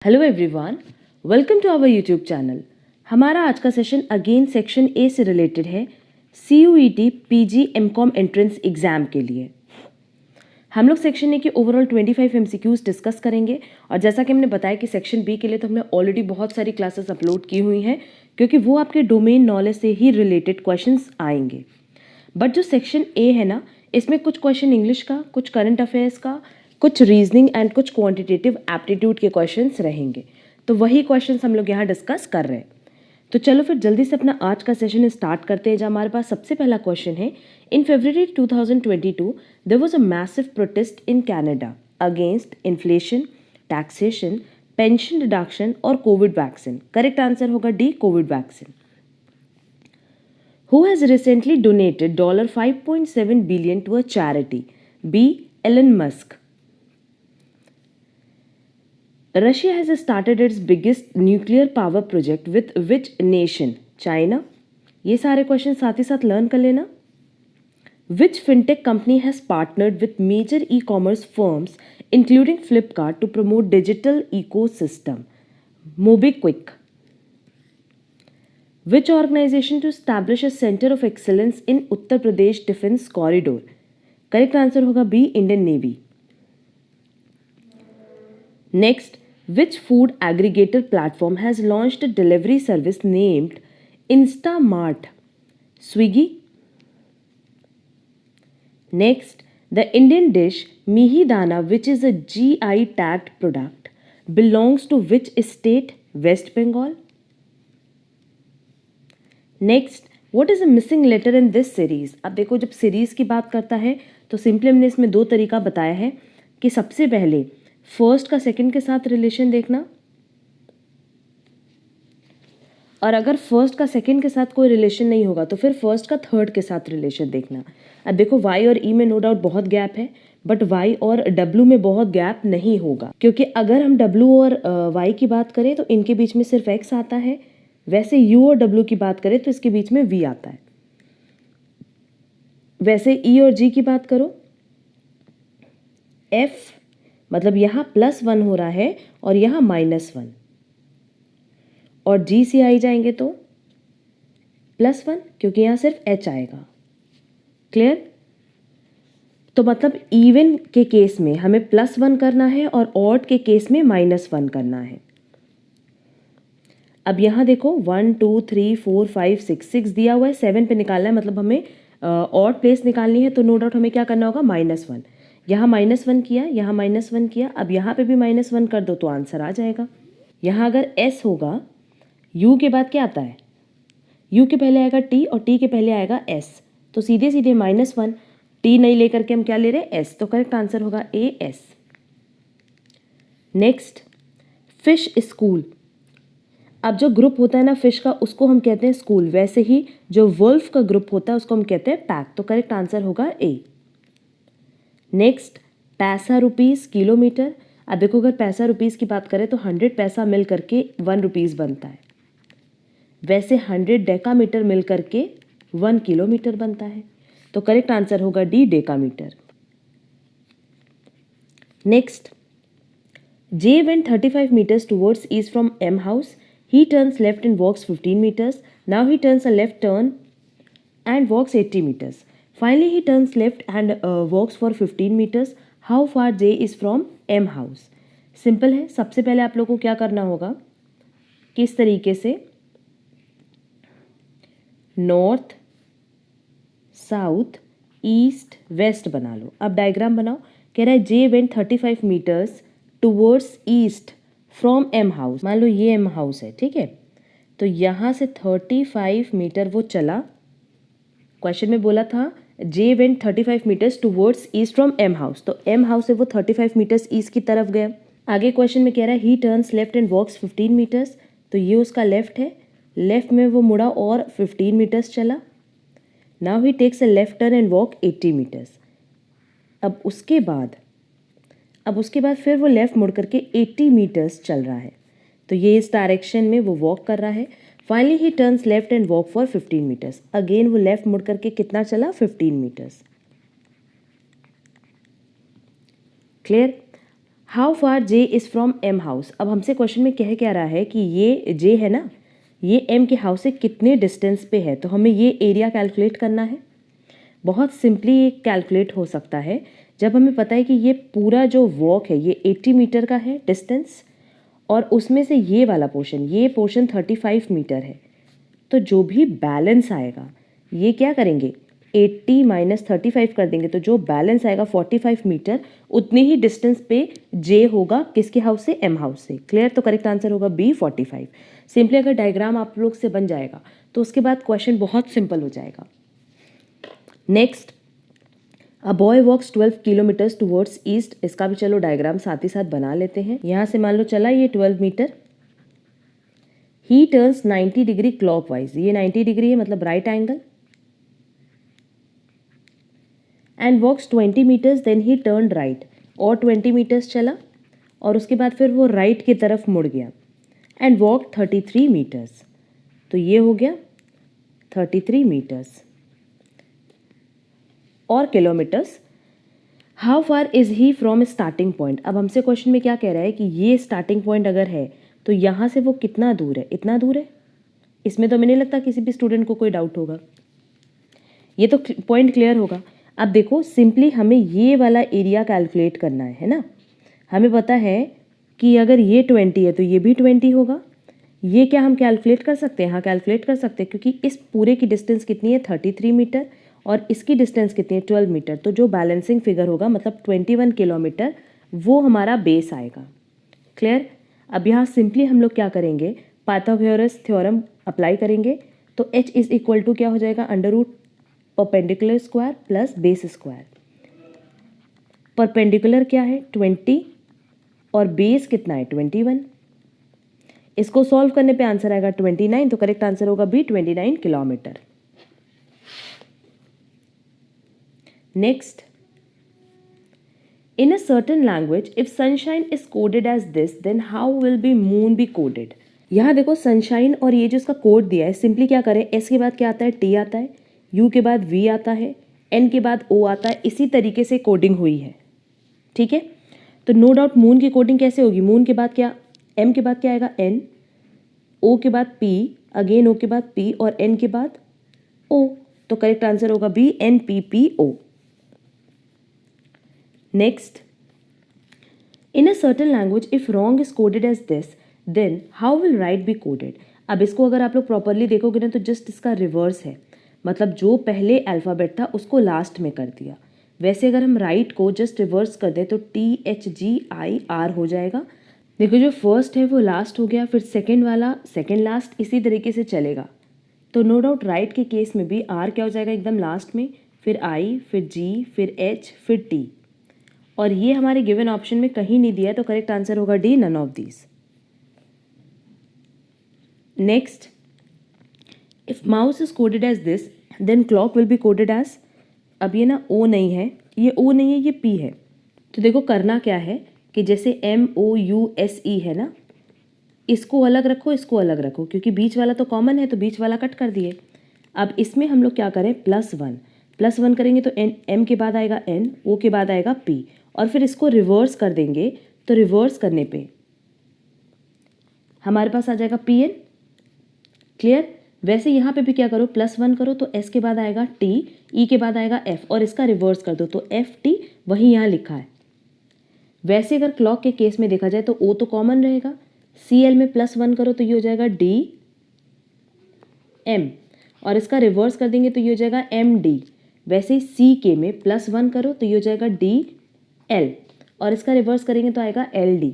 Hello everyone, welcome to our YouTube channel. हमारा आज का सेशन अगेन सेक्शन ए से रिलेटेड है, CUET PG MCOM entrance exam के लिए। हम लोग सेक्शन ए के ओवरऑल 25 MCQs डिस्कस करेंगे और जैसा कि हमने बताया कि सेक्शन बी के लिए तो हमने ऑलरेडी बहुत सारी क्लासेस अपलोड की हुई हैं, क्योंकि वो आपके डोमेन नॉलेज से ही रिलेटेड क्वेश्चंस आएंगे। बट जो सेक्शन ए है ना, इसमें कुछ क्वेश्चन इंग्लिश का, कुछ करंट अफेयर्स का, कुछ रीजनिंग एंड कुछ क्वांटिटेटिव एप्टीट्यूड के क्वेश्चंस रहेंगे। तो वही क्वेश्चंस हम लोग यहाँ डिस्कस कर रहे हैं। तो चलो फिर जल्दी से अपना आज का सेशन स्टार्ट करते हैं। जहाँ हमारे पास सबसे पहला क्वेश्चन है, in February 2022 there was a massive protest in Canada against inflation, taxation, pension deduction और कोविड वैक्सीन। करेक्ट आंसर होगा D, covid vaccine. Who has recently donated $5.7 billion to a charity? B. Elon Musk. Russia has started its biggest nuclear power project with which nation? China. ये सारे question साथ ही साथ learn कर लेना। Which fintech company has partnered with major e-commerce firms including Flipkart to promote digital ecosystem? MobiKwik. Which organization to establish a center of excellence in Uttar Pradesh Defense Corridor? Correct answer होगा B, Indian Navy. Next, which food aggregator platform has launched a delivery service named Instamart? Swiggy. Next, the Indian dish mihi dana, which is a GI tagged product, belongs to which state? West Bengal. Next, what is a missing letter in this series? अब देखो, जब series की बात करता है तो simply हमने इसमें दो तरीका बताया है कि सबसे पहले फर्स्ट का सेकंड के साथ रिलेशन देखना, और अगर फर्स्ट का सेकंड के साथ कोई रिलेशन नहीं होगा तो फिर फर्स्ट का थर्ड के साथ रिलेशन देखना। अब देखो, वाई और ई में नो डाउट बहुत गैप है, बट वाई और डब्ल्यू में बहुत गैप नहीं होगा, क्योंकि अगर हम डब्ल्यू और वाई की बात करें तो इनके बीच में सिर्फ एक्स आता है। वैसे यू और डब्ल्यू की बात करें तो इसके बीच में वी आता है। वैसे ई और जी की बात करो, एफ मतलब यहाँ +1 हो रहा है और यहाँ -1, और जी से आई जाएंगे तो +1, क्योंकि यहाँ सिर्फ एच आएगा। क्लियर? तो मतलब इवन के केस में हमें +1 करना है और ऑड के केस में -1 करना है। अब यहाँ देखो 1 2 3 4 5 6 दिया हुआ है, 7 पे निकालना है, मतलब हमें ऑड प्लेस निकालनी है। तो नो डाउट हमें क्या करना होगा, -1। यहाँ -1 किया, यहाँ -1 किया, अब यहाँ पे भी -1 कर दो तो आंसर आ जाएगा। यहाँ अगर एस होगा, यू के बाद क्या आता है, यू के पहले आएगा टी और टी के पहले आएगा एस, तो सीधे सीधे -1, टी नहीं लेकर के हम क्या ले रहे हैं, एस, तो करेक्ट आंसर होगा ए, एस। Next, fish school. अब जो ग्रुप होता है ना फिश का, उसको हम कहते हैं स्कूल। वैसे ही जो वुल्फ का ग्रुप होता है उसको हम कहते हैं पैक, तो करेक्ट आंसर होगा ए। नेक्स्ट, पैसा रुपीस किलोमीटर। अब देखो, अगर पैसा रुपीस की बात करें तो 100 पैसा मिल करके 1 रुपीस बनता है। वैसे 100 डेकामीटर मिल करके 1 किलोमीटर बनता है, तो करेक्ट आंसर होगा D, decametre. Next, J went 35 meters towards east from M house. He turns left and walks 15 meters. Now he turns a left turn and walks 80 meters. Finally, he turns left and walks for 15 meters. How far J is from M house? Simple है। सबसे पहले आप लोगों को क्या करना होगा, किस तरीके से नॉर्थ, साउथ, ईस्ट, वेस्ट बना लो। अब डायग्राम बनाओ। कह रहा है J went 35 meters towards east from M house. मान लो ये एम हाउस है, ठीक है, तो यहाँ से 35 मीटर वो चला। क्वेश्चन में बोला था J went 35 metres towards east from M house, तो एम हाउस से वो 35 मीटर्स ईस्ट की तरफ गया। आगे क्वेश्चन में कह रहा है he turns left and walks 15 meters, तो ये उसका लेफ्ट है, लेफ्ट में वो मुड़ा और 15 मीटर्स चला। Now he takes a left turn and walk 80 meters. अब उसके बाद फिर वो लेफ्ट मुड़ करके 80 मीटर्स चल रहा है, तो ये इस डायरेक्शन में वो वॉक कर रहा है। Finally he turns left and walk for 15 meters. Again वो लेफ्ट मुड़ करके कितना चला, 15 meters. Clear? How far J is from M house. अब हमसे क्वेश्चन में कह क्या रहा है कि ये जे है ना, ये एम के हाउस से कितने डिस्टेंस पे है, तो हमें ये एरिया कैलकुलेट करना है। बहुत सिंपली ये कैलकुलेट हो सकता है जब हमें पता है कि ये पूरा जो वॉक है ये 80 मीटर का है डिस्टेंस, और उसमें से ये पोर्शन 35 मीटर है। तो जो भी बैलेंस आएगा ये क्या करेंगे, 80 माइनस 35 कर देंगे, तो जो बैलेंस आएगा 45 मीटर, उतनी ही डिस्टेंस पे जे होगा किसके हाउस से, एम हाउस से। क्लियर? तो करेक्ट आंसर होगा बी 45। सिंपली अगर डायग्राम आप लोग से बन जाएगा तो उसके बाद क्वेश्चन बहुत सिंपल हो जाएगा। Next, a boy walks 12 kilometers towards east. इसका भी चलो डायग्राम साथ ही साथ बना लेते हैं। यहाँ से मान लो चला ये 12 meter. He turns 90 degree clockwise, ये 90 डिग्री है मतलब right angle, and walks 20 meters, then he turn right, और 20 मीटर्स चला और उसके बाद फिर वो राइट की तरफ मुड़ गया, एंड वॉक 33 मीटर्स। तो ये हो गया 33 मीटर्स और kilometres. How far is he from starting point. अब हमसे क्वेश्चन में क्या कह रहा है कि ये स्टार्टिंग पॉइंट अगर है तो यहाँ से वो कितना दूर है, इतना दूर है। इसमें तो हमें नहीं लगता किसी भी स्टूडेंट को कोई डाउट होगा, ये तो पॉइंट क्लियर होगा। अब देखो सिंपली हमें ये वाला एरिया कैलकुलेट करना है ना। हमें पता है कि अगर ये 20 है तो ये भी 20 होगा। ये क्या हम कैलकुलेट कर सकते हैं? हाँ कैलकुलेट कर सकते हैं, क्योंकि इस पूरे की डिस्टेंस कितनी है 33 मीटर और इसकी डिस्टेंस कितनी है 12 मीटर। तो जो बैलेंसिंग फिगर होगा मतलब 21 किलोमीटर, वो हमारा बेस आएगा। क्लियर? अब यहाँ सिंपली हम लोग क्या करेंगे, पाइथागोरस थ्योरम अप्लाई करेंगे। तो h इज इक्वल टू क्या हो जाएगा, under root perpendicular square plus base square. Perpendicular क्या है 20 और बेस कितना है 21। इसको सॉल्व करने पे आंसर आएगा 29, तो करेक्ट आंसर होगा B 29 kilometer. Next, in a certain language if sunshine is coded as this then how will be moon be coded. यहाँ देखो सनशाइन और ये जो इसका कोड दिया है, सिंपली क्या करें, एस के बाद क्या आता है, टी आता है, यू के बाद वी आता है, एन के बाद ओ आता है। इसी तरीके से कोडिंग हुई है, ठीक है। तो नो डाउट मून की कोडिंग कैसे होगी, मून के बाद क्या, एम के बाद क्या आएगा एन, ओ के बाद पी, अगेन ओ के बाद पी और एन के बाद ओ। तो करेक्ट आंसर होगा B N P P O. Next, in a certain language if wrong is coded as this then how will right be coded. अब इसको अगर आप लोग प्रॉपरली देखोगे ना तो जस्ट इसका रिवर्स है, मतलब जो पहले अल्फ़ाबेट था उसको लास्ट में कर दिया। वैसे अगर हम राइट को जस्ट रिवर्स कर दें तो THGIR हो जाएगा। देखो जो फर्स्ट है वो लास्ट हो गया, फिर सेकंड वाला सेकंड लास्ट, इसी तरीके से चलेगा। तो नो डाउट राइट के केस में भी आर क्या हो जाएगा एकदम लास्ट में, फिर आई, फिर जी, फिर एच, फिर टी। और ये हमारे गिवन ऑप्शन में कहीं नहीं दिया है, तो करेक्ट आंसर होगा D, none of these. Next, if mouse is coded as this then clock will be coded as. अब ये ना ओ नहीं है, ये ओ नहीं है, ये पी है। तो देखो करना क्या है कि जैसे MOUSE है ना, इसको अलग रखो, इसको अलग रखो, क्योंकि बीच वाला तो कॉमन है तो बीच वाला कट कर दिए। अब इसमें हम लोग क्या करें, +1 करेंगे तो M के बाद आएगा N, O के बाद आएगा P, और फिर इसको रिवर्स कर देंगे तो रिवर्स करने पे हमारे पास आ जाएगा PN। क्लियर? वैसे यहाँ पे भी क्या करो, +1 करो तो S के बाद आएगा T, E के बाद आएगा F, और इसका रिवर्स कर दो तो FT वही यहाँ लिखा है। वैसे अगर क्लॉक के केस में देखा जाए तो O तो कॉमन रहेगा, CL में +1 करो तो ये हो जाएगा DM, और इसका रिवर्स कर देंगे तो ये हो जाएगा MD। वैसे ही CK में +1 करो तो ये हो जाएगा DL, और इसका रिवर्स करेंगे तो आएगा LD।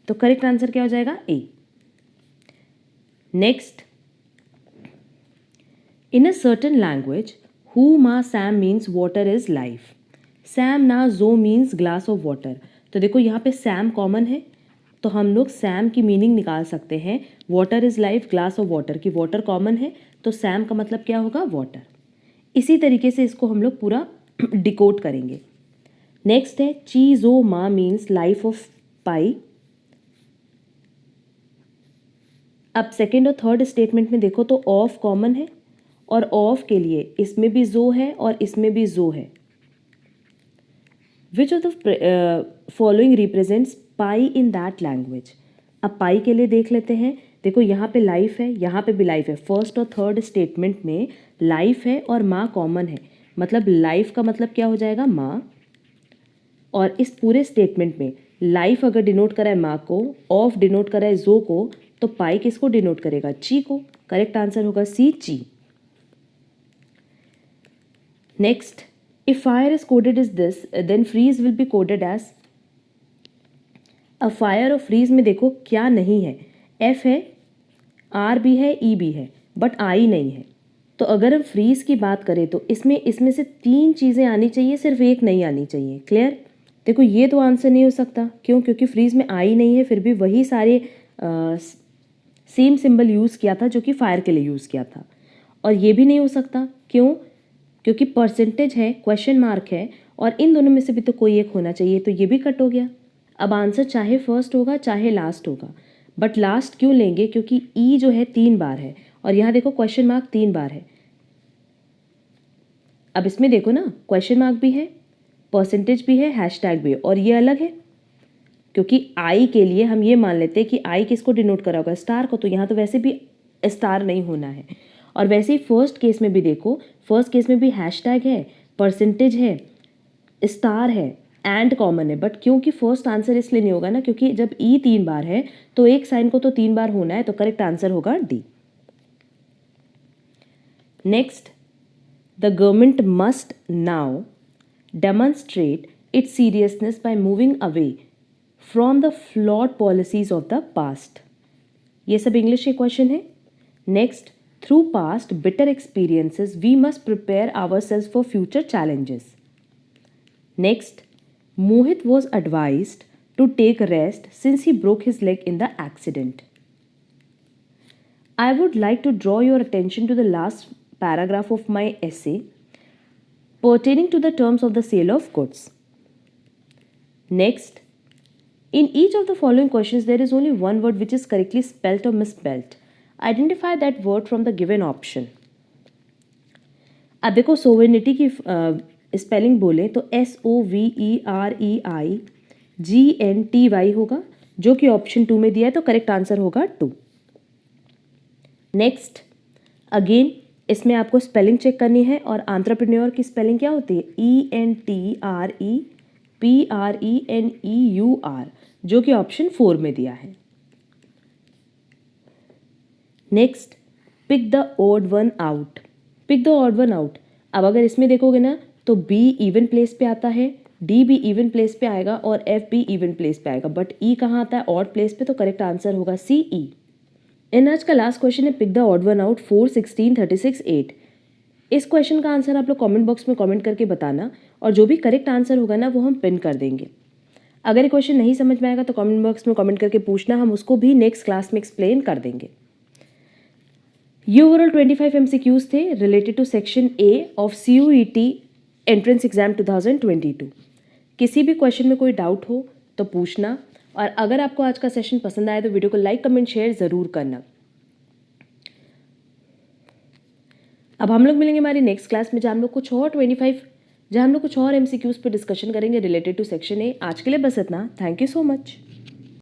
तो करेक्ट आंसर क्या हो जाएगा A। Next, in a certain language हु मा सैम मीन्स वाटर इज लाइफ। सैम ना जो मीन्स ग्लास ऑफ वाटर। तो देखो यहाँ पे सैम कॉमन है तो हम लोग सैम की मीनिंग निकाल सकते हैं, water is life, glass of water की वाटर कॉमन है तो सैम का मतलब क्या होगा, वाटर। इसी तरीके से इसको हम लोग पूरा डिकोड करेंगे। नेक्स्ट है चीजो मा मीन्स लाइफ ऑफ पाई। अब सेकेंड और थर्ड स्टेटमेंट में देखो तो ऑफ कॉमन है, और ऑफ के लिए इसमें भी जो है और इसमें भी जो है, which of the following represents pi in that language. अब पाई के लिए देख लेते हैं। देखो यहाँ पे लाइफ है, यहाँ पे भी लाइफ है। फर्स्ट और थर्ड स्टेटमेंट में लाइफ है और माँ कॉमन है, मतलब लाइफ का मतलब क्या हो जाएगा, माँ। और इस पूरे स्टेटमेंट में लाइफ अगर डिनोट करा है माँ को, ऑफ डिनोट करा है जो को, तो पाई किसको डिनोट करेगा, ची को। करेक्ट आंसर होगा सी, ची। Next, if fire is coded is this then freeze will be coded as. अब फायर और फ्रीज में देखो क्या नहीं है, एफ है, आर भी है, ई भी है, बट आई नहीं है। तो अगर हम फ्रीज की बात करें तो इसमें से 3 चीज़ें आनी चाहिए, सिर्फ एक नहीं आनी चाहिए। क्लियर। देखो ये तो आंसर नहीं हो सकता, क्यों, क्योंकि फ्रीज में आई नहीं है, फिर भी वही सारे सेम सिंबल यूज़ किया था जो कि फायर के लिए यूज़ किया था। और ये भी नहीं हो सकता, क्यों, क्योंकि परसेंटेज है, क्वेश्चन मार्क है, और इन दोनों में से भी तो कोई एक होना चाहिए, तो ये भी कट हो गया। अब आंसर चाहे फर्स्ट होगा चाहे लास्ट होगा, बट लास्ट क्यों लेंगे, क्योंकि ई जो है 3 बार है और यहाँ देखो क्वेश्चन मार्क 3 बार है। अब इसमें देखो ना, क्वेश्चन मार्क भी है, परसेंटेज भी है, हैशटैग भी है, और ये अलग है, क्योंकि आई के लिए हम ये मान लेते हैं कि आई किसको डिनोट करा होगा, स्टार को, तो यहाँ तो वैसे भी स्टार नहीं होना है। और वैसे ही फर्स्ट केस में भी देखो, फर्स्ट केस में भी हैशटैग है, परसेंटेज है, स्टार है, एंड कॉमन है, बट क्योंकि फर्स्ट आंसर इसलिए नहीं होगा ना, क्योंकि जब ई 3 बार है तो एक साइन को तो 3 बार होना है, तो करेक्ट आंसर होगा D. Next, the government must now demonstrate its seriousness by moving away from the flawed policies of the past. ये सब इंग्लिश के क्वेश्चन है। Next, through past bitter experiences we must prepare ourselves for future challenges. Next, Mohit was advised to take rest since he broke his leg in the accident. I would like to draw your attention to the last paragraph of my essay pertaining to the terms of the sale of goods. Next, in each of the following questions, there is only one word which is correctly spelt or misspelt. Identify that word from the given option. अब देखो sovereignty की spelling बोले तो SOVEREIGNTY होगा, जो कि option 2 में दिया है, तो करेक्ट आंसर होगा 2। नेक्स्ट, अगेन इसमें आपको स्पेलिंग चेक करनी है, और एंटरप्रेन्योर की स्पेलिंग क्या होती है, ENTREPRENEUR, जो कि ऑप्शन 4 में दिया है। Next, pick the odd one out. Pick the odd one out. अब अगर इसमें देखोगे ना तो बी इवन प्लेस पे आता है, डी भी इवन प्लेस पे आएगा, और एफ भी इवन प्लेस पे आएगा, बट ई कहाँ आता है, ऑड प्लेस पे, तो करेक्ट आंसर होगा सी, ई। एंड आज का लास्ट क्वेश्चन है pick the odd one out 4, 16, 36, 8। इस क्वेश्चन का आंसर आप लोग कमेंट बॉक्स में कमेंट करके बताना, और जो भी करेक्ट आंसर होगा ना वो हम पिन कर देंगे। अगर ये क्वेश्चन नहीं समझ में आएगा तो कमेंट बॉक्स में कमेंट करके पूछना, हम उसको भी नेक्स्ट क्लास में एक्सप्लेन कर देंगे। ये ओवरऑल 25 MCQs थे related to section A of CUET entrance exam 2022। किसी भी क्वेश्चन में कोई डाउट हो तो पूछना, और अगर आपको आज का सेशन पसंद आया तो वीडियो को लाइक, कमेंट, शेयर ज़रूर करना। अब हम लोग मिलेंगे हमारी नेक्स्ट क्लास में, जहाँ हम लोग कुछ और MCQs पे डिस्कशन करेंगे रिलेटेड टू सेक्शन ए। आज के लिए बस इतना। Thank you so much.